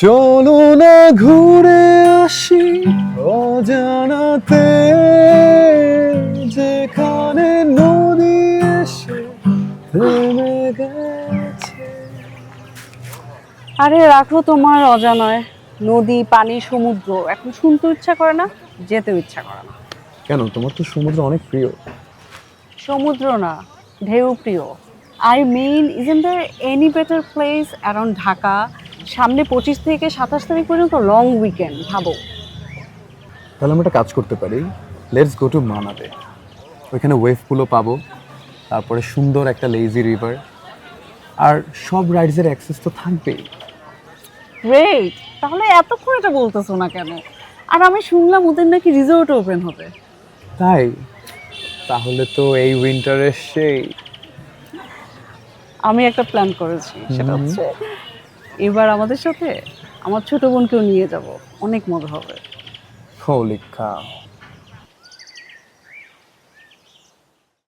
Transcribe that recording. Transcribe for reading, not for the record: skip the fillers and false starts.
চলো না ঘুরে আসি অজানাতে, যেখানে নদী এসে থেমে গেছে। আরে রাখো তোমার অজানায়। নদী, পানি, সমুদ্র এখন শুনতে ইচ্ছা করে না, যেতেও ইচ্ছা করে না। কেন, তোমার তো সমুদ্র অনেক প্রিয়। সমুদ্র না, ঢেউ প্রিয়। I mean, isn't there any better place around Dhaka? সামনে 25 থেকে 27 তারিখ পর্যন্ত লং উইকেন্ড, ভাবো। তাহলে আমরা একটা কাজ করতে পারি, লেটস গো টু মানাবে। ওইখানে ওয়েভগুলো পাবো, তারপরে সুন্দর একটা লেজি রিভার, আর সব রাইডসের অ্যাক্সেস তো থাকবেই। গ্রেট, তাহলে এতক্ষণ এটা বলতেছো না কেন? আর আমি শুনলাম ওদের নাকি রিসোর্ট ওপেন হবে। তাই? তাহলে তো এই উইন্টারে সেই আমি একটা প্ল্যান করেছি, সেটা হচ্ছে এবার আমাদের সাথে আমার ছোট বোনকেও নিয়ে যাব, অনেক মজা হবে। হোলি কাউ।